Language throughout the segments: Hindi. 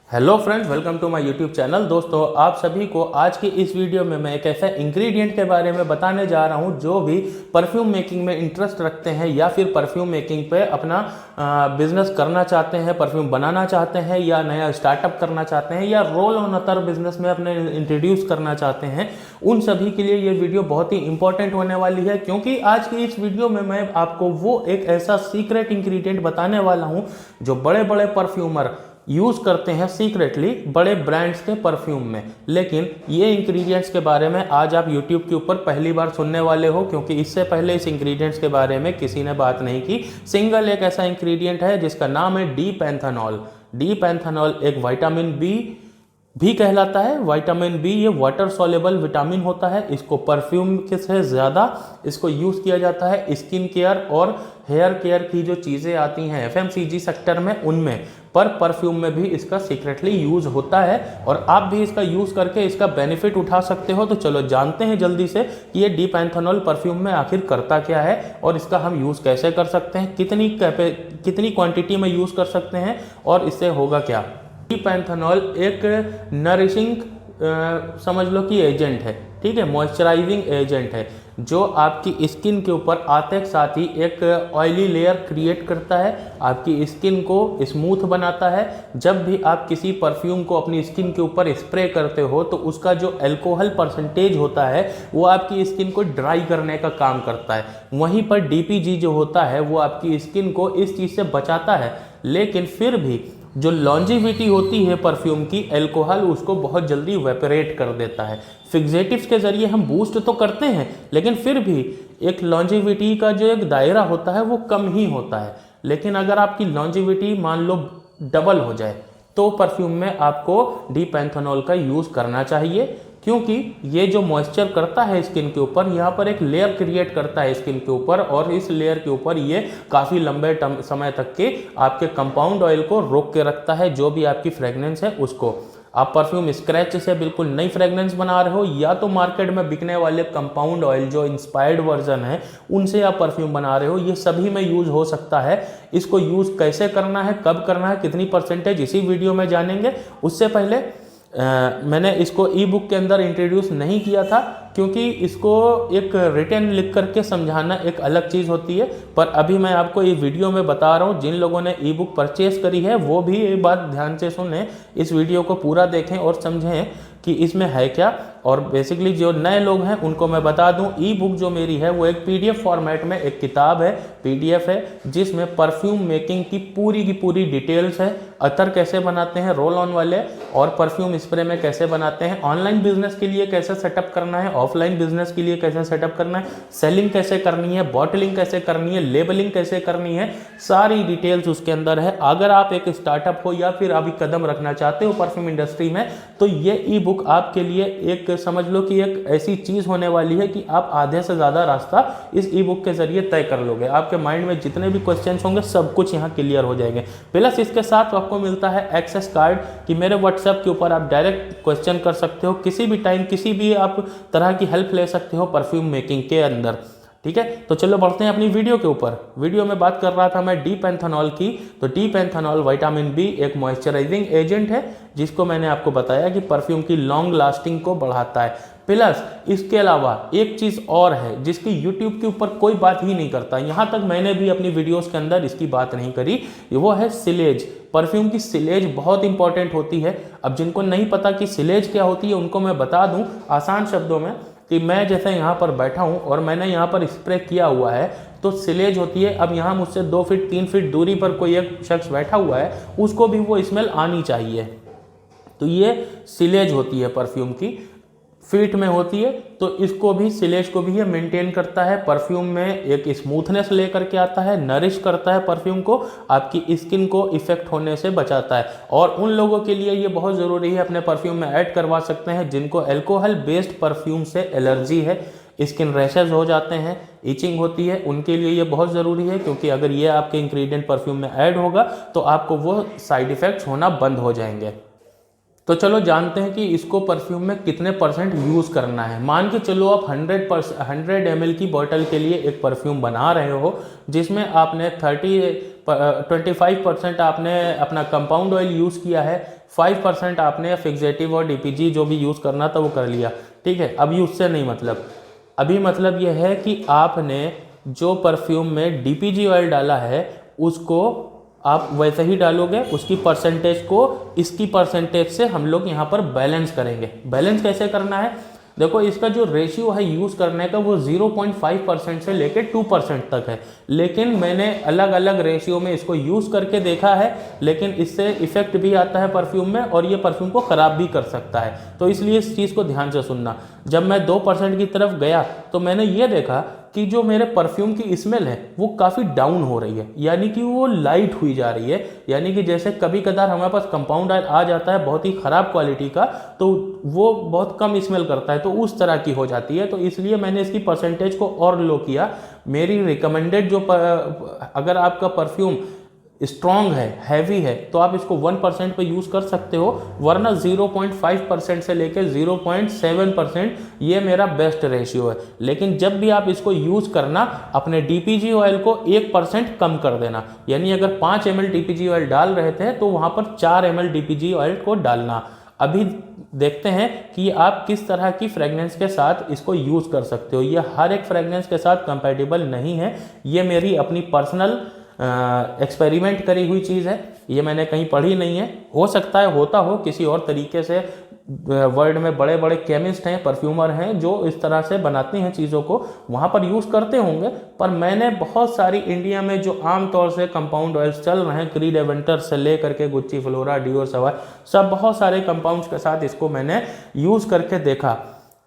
Hello friends, welcome to my YouTube channel. दोस्तों, आप सभी को आज की इस वीडियो में मैं एक ऐसा इंग्रेडिएंट के बारे में बताने जा रहा हूं जो भी परफ्यूम मेकिंग में इंटरेस्ट रखते हैं या फिर परफ्यूम मेकिंग पे अपना बिजनेस करना चाहते हैं, परफ्यूम बनाना चाहते हैं या नया स्टार्टअप करना चाहते हैं या रोल ऑन अदर बिजनेस में अपने इंट्रोड्यूस करना चाहते हैं। उन सभी के लिए ये वीडियो बहुत ही इंपॉर्टेंट होने वाली है, क्योंकि आज की इस वीडियो में मैं आपको वो एक ऐसा सीक्रेट इंग्रेडिएंट बताने वाला हूं जो बड़े बड़े परफ्यूमर यूज़ करते हैं सीक्रेटली बड़े ब्रांड्स के परफ्यूम में। लेकिन ये इंग्रेडिएंट्स के बारे में आज आप YouTube के ऊपर पहली बार सुनने वाले हो, क्योंकि इससे पहले इस इंग्रेडिएंट्स के बारे में किसी ने बात नहीं की। सिंगल एक ऐसा इंग्रेडिएंट है जिसका नाम है डी पैंथेनॉल। डी पैंथेनॉल एक विटामिन बी भी कहलाता है। विटामिन बी ये वाटर सॉल्युबल विटामिन होता है। इसको परफ्यूम के से ज़्यादा इसको यूज़ किया जाता है स्किन केयर और हेयर केयर की जो चीज़ें आती हैं FMCG सेक्टर में, उनमें पर परफ्यूम में भी इसका सीक्रेटली यूज़ होता है और आप भी इसका यूज़ करके इसका बेनिफिट उठा सकते हो। तो चलो जानते हैं जल्दी से कि ये डी पैंथेनॉल परफ्यूम में आखिर करता क्या है और इसका हम यूज़ कैसे कर सकते हैं, कितनी क्वांटिटी में यूज़ कर सकते हैं और इससे होगा क्या। डी पैंथेनॉल एक नरिशिंग समझ लो कि एजेंट है, ठीक है, मॉइस्चराइजिंग एजेंट है जो आपकी स्किन के ऊपर आते साथ ही एक ऑयली लेयर क्रिएट करता है, आपकी स्किन को स्मूथ बनाता है। जब भी आप किसी परफ्यूम को अपनी स्किन के ऊपर स्प्रे करते हो तो उसका जो अल्कोहल परसेंटेज होता है वो आपकी स्किन को ड्राई करने का काम करता है। वहीं पर DPG जो होता है वो आपकी स्किन को इस चीज़ से बचाता है, लेकिन फिर भी जो लॉन्जिविटी होती है परफ्यूम की, अल्कोहल उसको बहुत जल्दी वेपरेट कर देता है। फिक्सेटिव्स के ज़रिए हम बूस्ट तो करते हैं, लेकिन फिर भी एक लॉन्जिविटी का जो एक दायरा होता है वो कम ही होता है। लेकिन अगर आपकी लॉन्जिविटी मान लो डबल हो जाए तो परफ्यूम में आपको डी पैंथेनॉल का यूज़ करना चाहिए, क्योंकि ये जो मॉइस्चर करता है स्किन के ऊपर, यहाँ पर एक लेयर क्रिएट करता है स्किन के ऊपर और इस लेयर के ऊपर ये काफ़ी लंबे समय तक के आपके कंपाउंड ऑयल को रोक के रखता है, जो भी आपकी फ्रेगनेंस है उसको। आप परफ्यूम स्क्रैच से बिल्कुल नई फ्रेगनेंस बना रहे हो या तो मार्केट में बिकने वाले कंपाउंड ऑयल जो इंस्पायर्ड वर्जन है उनसे आप परफ्यूम बना रहे हो, ये सभी में यूज़ हो सकता है। इसको यूज़ कैसे करना है, कब करना है, कितनी परसेंटेज, इसी वीडियो में जानेंगे। उससे पहले मैंने इसको ई बुक के अंदर इंट्रोड्यूस नहीं किया था, क्योंकि इसको एक रिटन लिख करके समझाना एक अलग चीज़ होती है। पर अभी मैं आपको ये वीडियो में बता रहा हूँ, जिन लोगों ने ई बुक परचेज करी है वो भी ये बात ध्यान से सुनें, इस वीडियो को पूरा देखें और समझें कि इसमें है क्या। और बेसिकली जो नए लोग हैं उनको मैं बता दूं, ई बुक जो मेरी है वो एक PDF फॉर्मेट में एक किताब है, PDF है, जिसमें परफ्यूम मेकिंग की पूरी डिटेल्स है। अतर कैसे बनाते हैं रोल ऑन वाले और परफ्यूम स्प्रे में कैसे बनाते हैं, ऑनलाइन बिजनेस के लिए कैसे सेटअप करना है, ऑफलाइन बिजनेस के लिए कैसे सेटअप करना है, सेलिंग कैसे करनी है, बॉटलिंग कैसे करनी है, लेबलिंग कैसे करनी है, सारी डिटेल्स उसके अंदर है। अगर आप एक स्टार्टअप हो या फिर अभी कदम रखना चाहते हो परफ्यूम इंडस्ट्री में, तो ये ई बुक आपके लिए एक समझ लो कि एक ऐसी चीज़ होने वाली है कि आप आधे से ज़्यादा रास्ता इस ई बुक के जरिए तय कर लोगे। आपके माइंड में जितने भी क्वेश्चंस होंगे सब कुछ यहाँ क्लियर हो जाएंगे। प्लस इसके साथ आपको मिलता है एक्सेस कार्ड कि मेरे व्हाट्सएप के ऊपर आप डायरेक्ट क्वेश्चन कर सकते हो, किसी भी टाइम किसी भी आप तरह की हेल्प ले सकते हो परफ्यूम मेकिंग के अंदर, ठीक है। तो चलो बढ़ते हैं अपनी वीडियो के ऊपर। वीडियो में बात कर रहा था मैं डी पैंथेनॉल की। तो डी पैंथेनॉल विटामिन बी एक मॉइस्चराइजिंग एजेंट है, जिसको मैंने आपको बताया कि परफ्यूम की लॉन्ग लास्टिंग को बढ़ाता है। प्लस इसके अलावा एक चीज़ और है जिसकी यूट्यूब के ऊपर कोई बात ही नहीं करता, यहाँ तक मैंने भी अपनी वीडियोस के अंदर इसकी बात नहीं करी, वो है सिलेज। परफ्यूम की सिलेज बहुत इंपॉर्टेंट होती है। अब जिनको नहीं पता कि सिलेज क्या होती है उनको मैं बता दूं आसान शब्दों में कि मैं जैसे यहाँ पर बैठा हूँ और मैंने यहाँ पर स्प्रे किया हुआ है तो सिलेज होती है। अब यहाँ मुझसे 2 फीट 3 फीट दूरी पर कोई एक शख्स बैठा हुआ है, उसको भी वो स्मेल आनी चाहिए। तो ये सिलेज होती है परफ्यूम की, फीट में होती है। तो इसको भी, सिलेज को भी ये मेंटेन करता है, परफ्यूम में एक स्मूथनेस लेकर के आता है, नरिश करता है परफ्यूम को, आपकी स्किन को इफेक्ट होने से बचाता है। और उन लोगों के लिए ये बहुत ज़रूरी है, अपने परफ्यूम में ऐड करवा सकते हैं जिनको अल्कोहल बेस्ड परफ्यूम से एलर्जी है, स्किन रैशेज हो जाते हैं, इचिंग होती है, उनके लिए ये बहुत ज़रूरी है, क्योंकि अगर ये आपके इंग्रेडिएंट परफ्यूम में ऐड होगा तो आपको वो साइड इफ़ेक्ट्स होना बंद हो जाएंगे। तो चलो जानते हैं कि इसको परफ्यूम में कितने परसेंट यूज़ करना है। मान के चलो आप 100 ml की बॉटल के लिए एक परफ्यूम बना रहे हो, जिसमें आपने 25% आपने अपना कंपाउंड ऑयल यूज़ किया है, 5% आपने फिक्सेटिव और डीपीजी जो भी यूज़ करना था वो कर लिया, ठीक है। अभी उससे नहीं मतलब, अभी मतलब ये है कि आपने जो परफ्यूम में डीपीजी ऑयल डाला है उसको आप वैसे ही डालोगे, उसकी परसेंटेज को इसकी परसेंटेज से हम लोग यहाँ पर बैलेंस करेंगे। बैलेंस कैसे करना है, देखो इसका जो रेशियो है यूज़ करने का वो 0.5% से लेकर 2% तक है, लेकिन मैंने अलग अलग रेशियो में इसको यूज़ करके देखा है, लेकिन इससे इफेक्ट भी आता है परफ्यूम में और ये परफ्यूम को ख़राब भी कर सकता है। तो इसलिए इस चीज़ को ध्यान से सुनना। जब मैं 2% की तरफ गया तो मैंने ये देखा कि जो मेरे परफ्यूम की स्मेल है वो काफ़ी डाउन हो रही है, यानी कि वो लाइट हुई जा रही है। यानी कि जैसे कभी कदार हमारे पास कंपाउंड ऑयल आ जाता है बहुत ही ख़राब क्वालिटी का, तो वो बहुत कम स्मेल करता है, तो उस तरह की हो जाती है। तो इसलिए मैंने इसकी परसेंटेज को और लो किया। मेरी रिकमेंडेड जो अगर आपका परफ्यूम स्ट्रॉन्ग है, हैवी है, तो आप इसको 1% पे यूज़ कर सकते हो, वरना 0.5% से लेकर 0.7% ये मेरा बेस्ट रेशियो है। लेकिन जब भी आप इसको यूज़ करना, अपने डीपीजी ऑयल को 1% कम कर देना। यानी अगर 5 ml डीपीजी ऑयल डाल रहे थे तो वहाँ पर 4 ml डीपीजी ऑयल को डालना। अभी देखते हैं कि आप किस तरह की फ्रेगनेंस के साथ इसको यूज़ कर सकते हो। ये हर एक फ्रेगनेंस के साथ कंपैटिबल नहीं है, ये मेरी अपनी पर्सनल एक्सपेरिमेंट करी हुई चीज़ है, ये मैंने कहीं पढ़ी नहीं है। हो सकता है होता हो किसी और तरीके से, वर्ल्ड में बड़े बड़े केमिस्ट हैं, परफ्यूमर हैं जो इस तरह से बनाते हैं चीज़ों को, वहाँ पर यूज़ करते होंगे। पर मैंने बहुत सारी इंडिया में जो आम तौर से कंपाउंड ऑयल्स चल रहे हैं, क्रीड एवेंटर से ले करके गुच्ची फ्लोरा डियोर सवाई, सब बहुत सारे कंपाउंड्स के साथ इसको मैंने यूज़ करके देखा।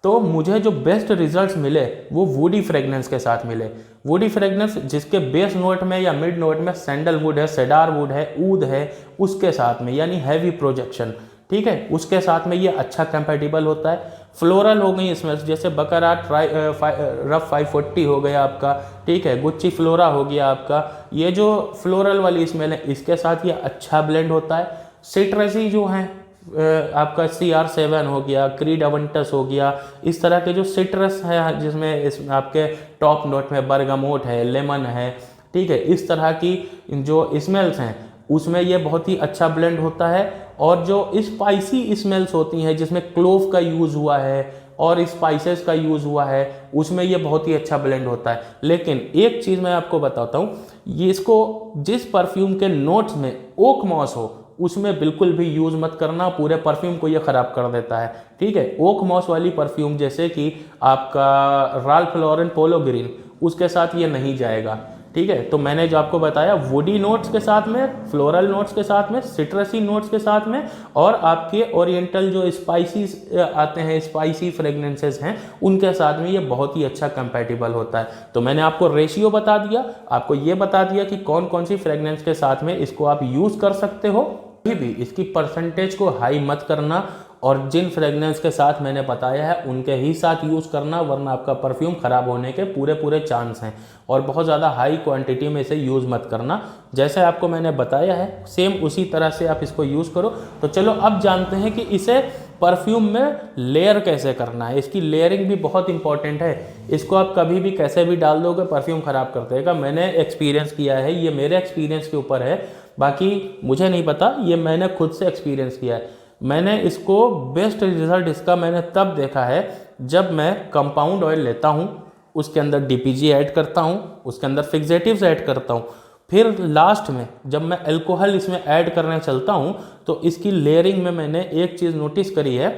तो मुझे जो बेस्ट रिजल्ट्स मिले वो वुडी फ्रेगनेंस के साथ मिले। वुडी फ्रेगनेंस जिसके बेस नोट में या मिड नोट में सैंडलवुड है, सेडार वुड है, ऊद है, उसके साथ में यानी हैवी प्रोजेक्शन, ठीक है, उसके साथ में ये अच्छा कंपैटिबल होता है। फ्लोरल हो गई इसमें, जैसे बकराट रफ 540 हो गया आपका, ठीक है, गुच्ची फ्लोरा हो गया आपका, ये जो फ्लोरल वाली स्मेल है इसके साथ ये अच्छा ब्लेंड होता है। सिट्रसी जो है आपका CR7 हो गया, क्रीड अवेंटस हो गया, इस तरह के जो सिट्रस है जिसमें इस आपके टॉप नोट में बर्गामोट है, लेमन है, ठीक है, इस तरह की जो स्मेल्स हैं उसमें ये बहुत ही अच्छा ब्लेंड होता है। और जो स्पाइसी स्मेल्स होती हैं जिसमें क्लोव का यूज़ हुआ है और स्पाइसेस का यूज़ हुआ है, उसमें ये बहुत ही अच्छा ब्लेंड होता है। लेकिन एक चीज़ मैं आपको बताता हूँ, ये इसको जिस परफ्यूम के नोट्स में ओक मॉस हो उसमें बिल्कुल भी यूज़ मत करना, पूरे परफ्यूम को ये ख़राब कर देता है, ठीक है। ओक मॉस वाली परफ्यूम जैसे कि आपका राल्फ लॉरेन पोलो ग्रीन, उसके साथ ये नहीं जाएगा, ठीक है। तो मैंने जो आपको बताया वुडी नोट्स के साथ में, फ्लोरल नोट्स के साथ में, सिट्रसी नोट्स के साथ में, और आपके ओरिएंटल जो स्पाइसी आते हैं, स्पाइसी फ्रेगनेंसेस हैं, उनके साथ में ये बहुत ही अच्छा कंपैटिबल होता है। तो मैंने आपको रेशियो बता दिया, आपको ये बता दिया कि कौन कौन सी फ्रेगनेंस के साथ में इसको आप यूज़ कर सकते हो। भी इसकी परसेंटेज को हाई मत करना, और जिन फ्रेगनेंस के साथ मैंने बताया है उनके ही साथ यूज़ करना, वरना आपका परफ्यूम ख़राब होने के पूरे चांस हैं। और बहुत ज़्यादा हाई क्वांटिटी में इसे यूज़ मत करना, जैसे आपको मैंने बताया है सेम उसी तरह से आप इसको यूज़ करो। तो चलो अब जानते हैं कि इसे परफ्यूम में लेयर कैसे करना है। इसकी लेयरिंग भी बहुत इंपॉर्टेंट है, इसको आप कभी भी कैसे भी डाल दोगे परफ्यूम ख़राब कर देगा। मैंने एक्सपीरियंस किया है, ये मेरे एक्सपीरियंस के ऊपर है, बाकी मुझे नहीं पता, ये मैंने खुद से एक्सपीरियंस किया है। मैंने इसको बेस्ट रिजल्ट इसका मैंने तब देखा है जब मैं कंपाउंड ऑयल लेता हूँ, उसके अंदर डीपीजी ऐड करता हूँ, उसके अंदर फिक्सेटिव्स ऐड करता हूँ, फिर लास्ट में जब मैं अल्कोहल इसमें ऐड करने चलता हूँ, तो इसकी लेयरिंग में मैंने एक चीज़ नोटिस करी है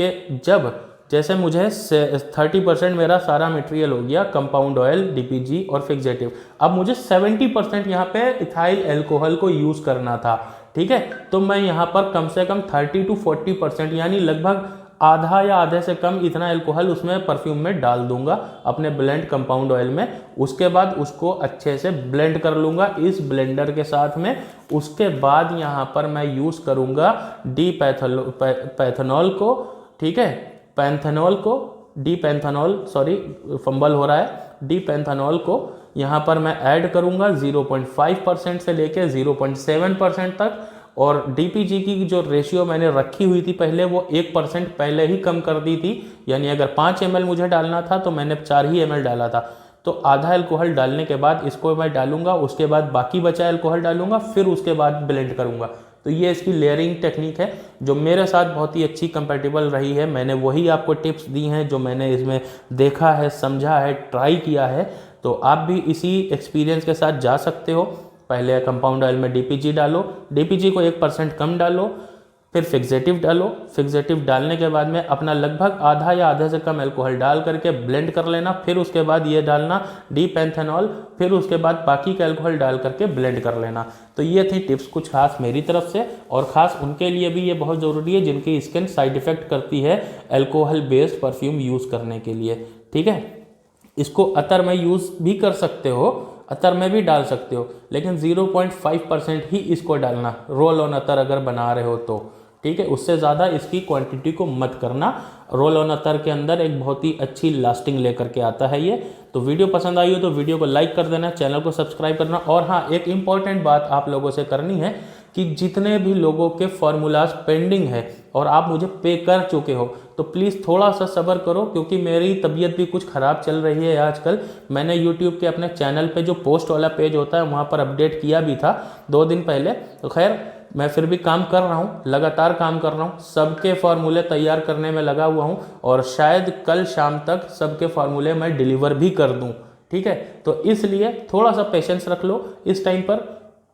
कि जब जैसे मुझे 30% मेरा सारा मटेरियल हो गया कंपाउंड ऑयल, डीपीजी और फिक्सेटिव, अब मुझे 70% यहाँ पे इथाइल अल्कोहल को यूज़ करना था, ठीक है। तो मैं यहाँ पर कम से कम 30 to 40% यानी लगभग आधा या आधे से कम इतना अल्कोहल उसमें परफ्यूम में डाल दूंगा अपने ब्लेंड कंपाउंड ऑयल में। उसके बाद उसको अच्छे से ब्लेंड कर लूँगा इस ब्लेंडर के साथ में। उसके बाद यहाँ पर मैं यूज़ करूँगा पैंथेनॉल को, ठीक है, पैंथेनॉल को, फंबल हो रहा है, पैंथेनॉल को यहाँ पर मैं ऐड करूँगा 0.5% से लेके 0.7% तक। और डीपीजी की जो रेशियो मैंने रखी हुई थी पहले, वो 1% पहले ही कम कर दी थी, यानी अगर 5 ml मुझे डालना था तो मैंने 4 ही ml डाला था। तो आधा अल्कोहल डालने के बाद इसको मैं डालूंगा, उसके बाद बाकी बचा अल्कोहल डालूंगा, फिर उसके बाद ब्लेंड करूंगा। तो ये इसकी लेयरिंग टेक्निक है जो मेरे साथ बहुत ही अच्छी कंपेटेबल रही है। मैंने वही आपको टिप्स दी हैं जो मैंने इसमें देखा है, समझा है, ट्राई किया है। तो आप भी इसी एक्सपीरियंस के साथ जा सकते हो। पहले कंपाउंड ऑयल में डीपीजी डालो, डीपीजी को 1% कम डालो, फिर फिक्सेटिव डालो। फिक्सेटिव डालने के बाद में अपना लगभग आधा या आधे से कम अल्कोहल डाल करके ब्लेंड कर लेना। फिर उसके बाद ये डालना डीपेंथेनॉल, फिर उसके बाद बाकी का अल्कोहल डाल करके ब्लेंड कर लेना। तो ये थी टिप्स कुछ खास मेरी तरफ से, और ख़ास उनके लिए भी ये बहुत ज़रूरी है जिनकी स्किन साइड इफ़ेक्ट करती है अल्कोहल बेस्ड परफ्यूम यूज़ करने के लिए। ठीक है, इसको अतर में यूज़ भी कर सकते हो, अतर में भी डाल सकते हो, लेकिन 0.5% ही इसको डालना रोल ऑन अतर अगर बना रहे हो तो। ठीक है, उससे ज़्यादा इसकी क्वांटिटी को मत करना। रोल ऑन अतर के अंदर एक बहुत ही अच्छी लास्टिंग लेकर के आता है ये। तो वीडियो पसंद आई हो तो वीडियो को लाइक कर देना, चैनल को सब्सक्राइब करना। और हाँ, एक इम्पॉर्टेंट बात आप लोगों से करनी है कि जितने भी लोगों के फार्मूलाज पेंडिंग है और आप मुझे पे कर चुके हो तो प्लीज़ थोड़ा सा सब्र करो, क्योंकि मेरी तबीयत भी कुछ ख़राब चल रही है आजकल। मैंने यूट्यूब के अपने चैनल पे जो पोस्ट वाला पेज होता है वहाँ पर अपडेट किया भी था 2 दिन पहले। तो खैर, मैं फिर भी काम कर रहा हूँ, लगातार काम कर रहा हूँ, सबके फार्मूले तैयार करने में लगा हुआ हूँ और शायद कल शाम तक सबके फार्मूले मैं डिलीवर भी कर दूँ। ठीक है, तो इसलिए थोड़ा सा पेशेंस रख लो इस टाइम पर,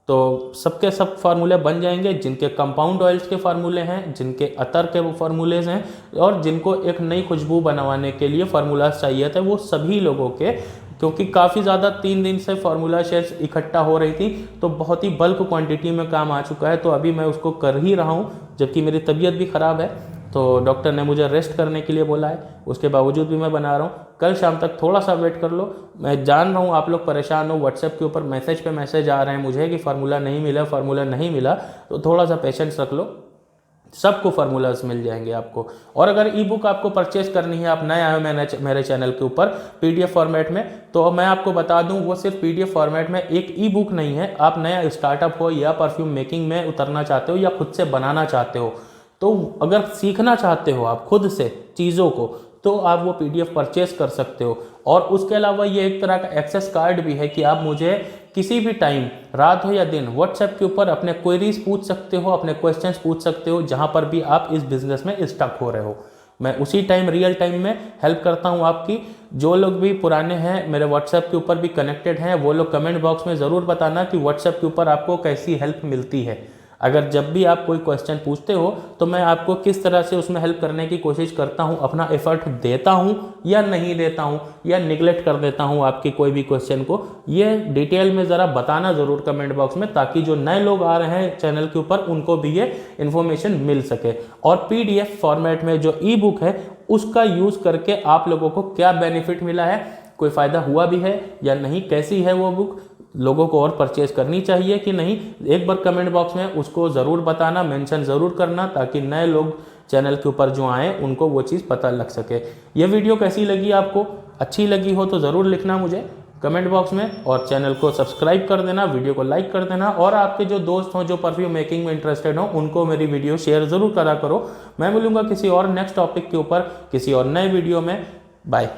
तो सबके सब फार्मूले बन जाएंगे। जिनके कंपाउंड ऑयल्स के फार्मूले हैं, जिनके अतर के वो फार्मूलेज हैं, और जिनको एक नई खुशबू बनवाने के लिए फार्मूलाज चाहिए थे, वो सभी लोगों के, क्योंकि काफ़ी ज़्यादा 3 दिन से फार्मूला शेयर्स इकट्ठा हो रही थी तो बहुत ही बल्क क्वांटिटी में काम आ चुका है। तो अभी मैं उसको कर ही रहा हूँ, जबकि मेरी तबीयत भी ख़राब है। तो डॉक्टर ने मुझे रेस्ट करने के लिए बोला है, उसके बावजूद भी मैं बना रहा हूँ। कल शाम तक थोड़ा सा वेट कर लो। मैं जान रहा हूँ आप लोग परेशान हो, व्हाट्सएप के ऊपर मैसेज पे मैसेज आ रहे हैं मुझे कि फार्मूला नहीं मिला, फार्मूला नहीं मिला। तो थोड़ा सा पेशेंस रख लो, सबको फार्मूलाज मिल जाएंगे आपको। और अगर ई बुक आपको परचेज करनी है, आप नए आए हो मेरे चैनल के ऊपर पीडीएफ फॉर्मेट में, तो मैं आपको बता दूं वो सिर्फ पीडीएफ फॉर्मेट में एक ई बुक नहीं है। आप नया स्टार्टअप हो या परफ्यूम मेकिंग में उतरना चाहते हो या खुद से बनाना चाहते हो, तो अगर सीखना चाहते हो आप खुद से चीज़ों को, तो आप वो पीडीएफ परचेज कर सकते हो। और उसके अलावा ये एक तरह का एक्सेस कार्ड भी है कि आप मुझे किसी भी टाइम, रात हो या दिन, व्हाट्सएप के ऊपर अपने क्वेरीज पूछ सकते हो, अपने क्वेश्चंस पूछ सकते हो, जहां पर भी आप इस बिजनेस में स्टक हो रहे हो। मैं उसी टाइम, रियल टाइम में हेल्प करता हूं आपकी। जो लोग भी पुराने हैं मेरे व्हाट्सएप के ऊपर भी कनेक्टेड हैं, वो लोग कमेंट बॉक्स में ज़रूर बताना कि व्हाट्सएप के ऊपर आपको कैसी हेल्प मिलती है। अगर जब भी आप कोई क्वेश्चन पूछते हो तो मैं आपको किस तरह से उसमें हेल्प करने की कोशिश करता हूं, अपना एफर्ट देता हूं या नहीं देता हूं, या निगलेक्ट कर देता हूं आपकी कोई भी क्वेश्चन को, ये डिटेल में ज़रा बताना ज़रूर कमेंट बॉक्स में, ताकि जो नए लोग आ रहे हैं चैनल के ऊपर उनको भी ये इन्फॉर्मेशन मिल सके। और पीडीएफ फॉर्मेट में जो ई बुक है उसका यूज़ करके आप लोगों को क्या बेनिफिट मिला है, कोई फ़ायदा हुआ भी है या नहीं, कैसी है वो बुक, लोगों को और परचेज करनी चाहिए कि नहीं, एक बार कमेंट बॉक्स में उसको ज़रूर बताना, मेंशन ज़रूर करना, ताकि नए लोग चैनल के ऊपर जो आएँ उनको वो चीज़ पता लग सके। ये वीडियो कैसी लगी आपको, अच्छी लगी हो तो ज़रूर लिखना मुझे कमेंट बॉक्स में, और चैनल को सब्सक्राइब कर देना, वीडियो को लाइक कर देना, और आपके जो दोस्त हों जो परफ्यूम मेकिंग में इंटरेस्टेड हों उनको मेरी वीडियो शेयर ज़रूर करा करो। मैं मिलूंगा किसी और नेक्स्ट टॉपिक के ऊपर किसी और नए वीडियो में। बाय।